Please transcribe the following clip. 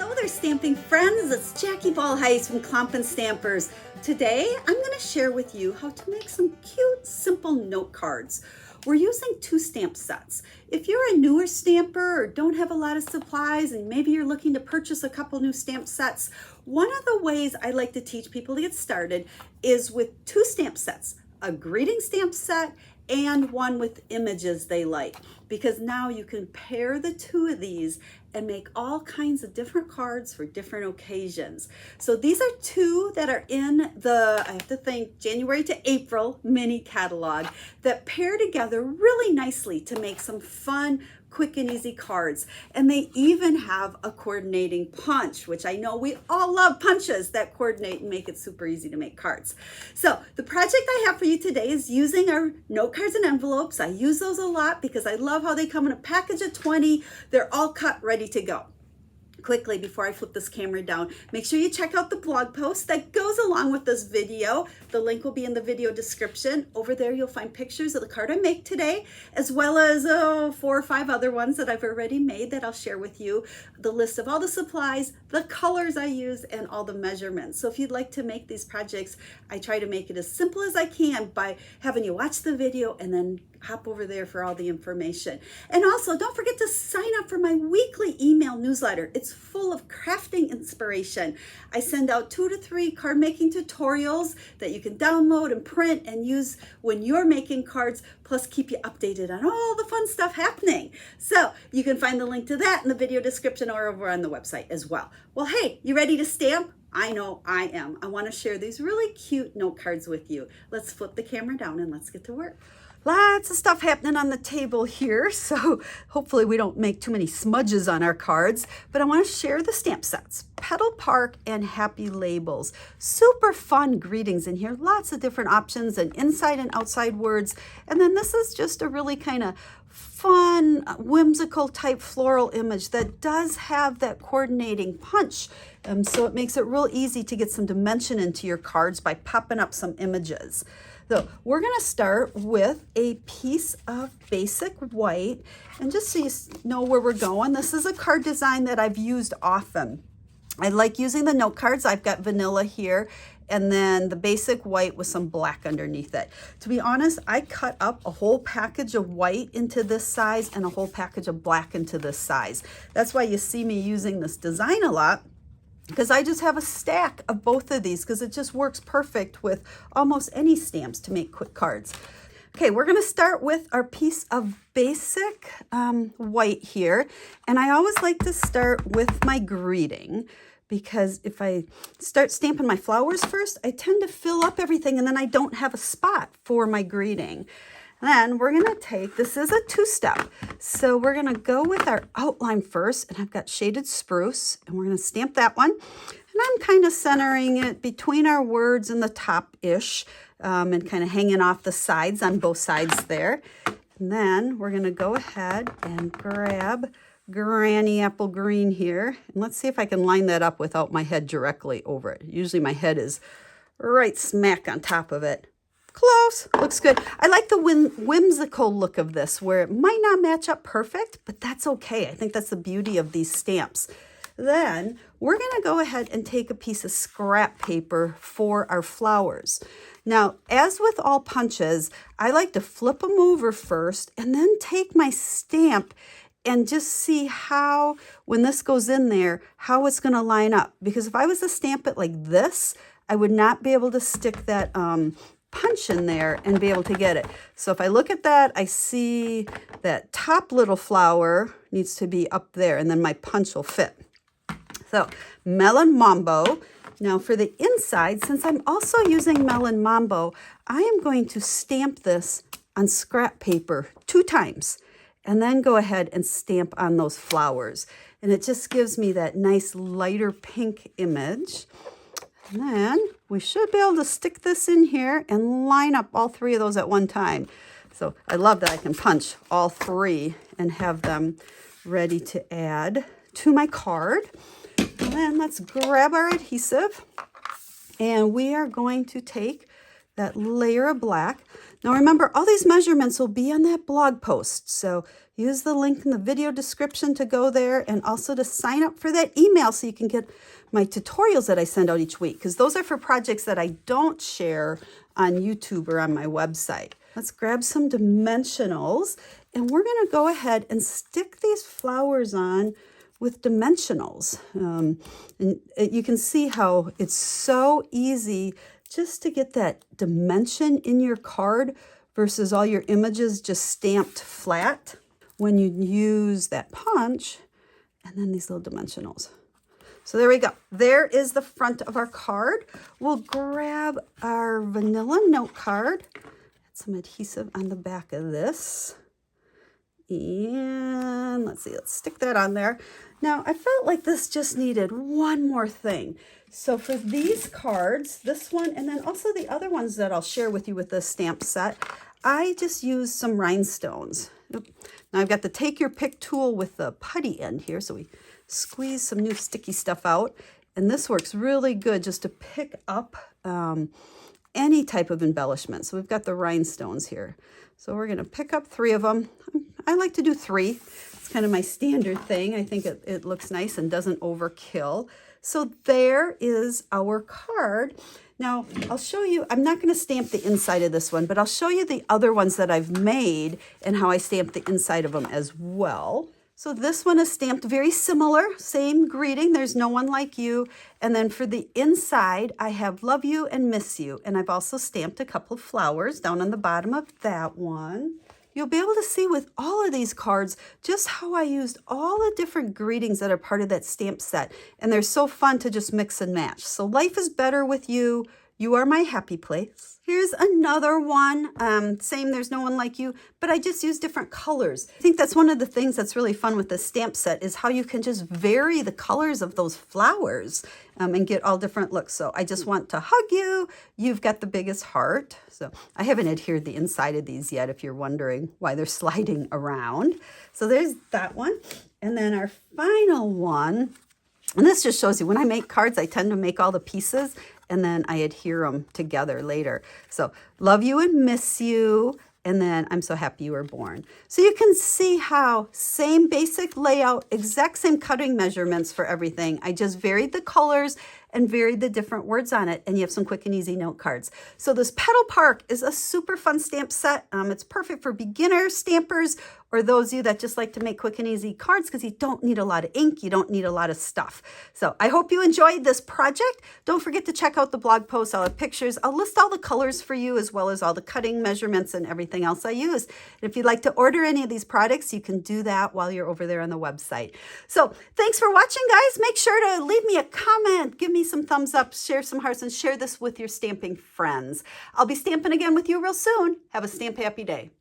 Hello there, stamping friends. It's Jackie Ball Heiss from Clomp & Stampers. Today, I'm going to share with you how to make some cute, simple note cards. We're using 2 stamp sets. If you're a newer stamper or don't have a lot of supplies and maybe you're looking to purchase a couple new stamp sets, one of the ways I like to teach people to get started is with 2 stamp sets, a greeting stamp set and one with images they like, because now you can pair the 2 of these and make all kinds of different cards for different occasions. So these are 2 that are in the, I have to think, January to April mini catalog that pair together really nicely to make some fun, quick and easy cards. And they even have a coordinating punch, which I know we all love punches that coordinate and make it super easy to make cards. So the project I have for you today is using our note cards and envelopes. I use those a lot because I love how they come in a package of 20. They're all cut, ready to go. Quickly, before I flip this camera down, make sure you check out the blog post that goes along with this video. The link will be in the video description. Over there, you'll find pictures of the card I make today, as well as 4 or 5 other ones that I've already made that I'll share with you. The list of all the supplies, the colors I use, and all the measurements. So if you'd like to make these projects, I try to make it as simple as I can by having you watch the video and then hop over there for all the information. And also, don't forget to sign up for my weekly email newsletter. It's full of crafting inspiration. I send out 2 to 3 card making tutorials that you can download and print and use when you're making cards, plus keep you updated on all the fun stuff happening. So you can find the link to that in the video description or over on the website as well. Well, hey, you ready to stamp? I know I am. I want to share these really cute note cards with you. Let's flip the camera down and let's get to work. Lots of stuff happening on the table here, so hopefully we don't make too many smudges on our cards, but I want to share the stamp sets, Petal Park and Happy Labels. Super fun greetings in here, lots of different options and inside and outside words, and then this is just a really kind of fun, whimsical type floral image that does have that coordinating punch, so it makes it real easy to get some dimension into your cards by popping up some images. So we're going to start with a piece of basic white, and just so you know where we're going, this is a card design that I've used often. I like using the note cards. I've got vanilla here, and then the basic white with some black underneath it. To be honest, I cut up a whole package of white into this size and a whole package of black into this size. That's why you see me using this design a lot, because I just have a stack of both of these because it just works perfect with almost any stamps to make quick cards. Okay, we're going to start with our piece of basic white here. And I always like to start with my greeting, because if I start stamping my flowers first, I tend to fill up everything and then I don't have a spot for my greeting. Then we're going to take, this is a 2-step, so we're going to go with our outline first, and I've got shaded spruce, and we're going to stamp that one, and I'm kind of centering it between our words and the top-ish, and kind of hanging off the sides on both sides there. And then we're going to go ahead and grab Granny Apple Green here, and let's see if I can line that up without my head directly over it. Usually my head is right smack on top of it. Close. Looks good. I like the whimsical look of this, where it might not match up perfect, but that's okay. I think that's the beauty of these stamps. Then we're going to go ahead and take a piece of scrap paper for our flowers. Now, as with all punches, I like to flip them over first and then take my stamp and just see how, when this goes in there, how it's going to line up. Because if I was to stamp it like this, I would not be able to stick that punch in there and be able to get it. So if I look at that, I see that top little flower needs to be up there, and then my punch will fit. So Melon Mambo. Now for the inside, since I'm also using Melon Mambo, I am going to stamp this on scrap paper 2 times and then go ahead and stamp on those flowers. And it just gives me that nice lighter pink image. And then we should be able to stick this in here and line up all 3 of those at one time. So I love that I can punch all 3 and have them ready to add to my card. And then let's grab our adhesive. And we are going to take that layer of black. Now remember, all these measurements will be on that blog post. So use the link in the video description to go there and also to sign up for that email so you can get my tutorials that I send out each week, because those are for projects that I don't share on YouTube or on my website. Let's grab some dimensionals, and we're going to go ahead and stick these flowers on with dimensionals. And you can see how it's so easy just to get that dimension in your card versus all your images just stamped flat when you use that punch and then these little dimensionals. So there we go. There is the front of our card. We'll grab our vanilla note card. Add some adhesive on the back of this. And let's see, let's stick that on there. Now, I felt like this just needed one more thing. So for these cards, this one, and then also the other ones that I'll share with you with this stamp set, I just used some rhinestones. Now I've got the take your pick tool with the putty end here, so we squeeze some new sticky stuff out, and this works really good just to pick up any type of embellishment. So we've got the rhinestones here, so we're going to pick up 3 of them. I like to do 3. It's kind of my standard thing. I think it looks nice and doesn't overkill. So there is our card. Now I'll show you, I'm not going to stamp the inside of this one, but I'll show you the other ones that I've made and how I stamp the inside of them as well. So this one is stamped very similar, same greeting, there's no one like you. And then for the inside, I have love you and miss you. And I've also stamped a couple of flowers down on the bottom of that one. You'll be able to see with all of these cards just how I used all the different greetings that are part of that stamp set. And they're so fun to just mix and match. So life is better with you. You are my happy place. Here's another one. Same, there's no one like you, but I just use different colors. I think that's one of the things that's really fun with this stamp set is how you can just vary the colors of those flowers and get all different looks. So I just want to hug you. You've got the biggest heart. So I haven't adhered the inside of these yet if you're wondering why they're sliding around. So there's that one. And then our final one, and this just shows you when I make cards, I tend to make all the pieces and then I adhere them together later. So love you and miss you. And then I'm so happy you were born. So you can see how same basic layout, exact same cutting measurements for everything. I just varied the colors and varied the different words on it, and you have some quick and easy note cards. So this Petal Park is a super fun stamp set. It's perfect for beginner stampers or those of you that just like to make quick and easy cards because you don't need a lot of ink, you don't need a lot of stuff. So I hope you enjoyed this project. Don't forget to check out the blog post. I'll have pictures. I'll list all the colors for you as well as all the cutting measurements and everything else I use. And if you'd like to order any of these products, you can do that while you're over there on the website. So thanks for watching, guys. Make sure to leave me a comment, give me some thumbs up, share some hearts, and share this with your stamping friends. I'll be stamping again with you real soon. Have a stamp happy day.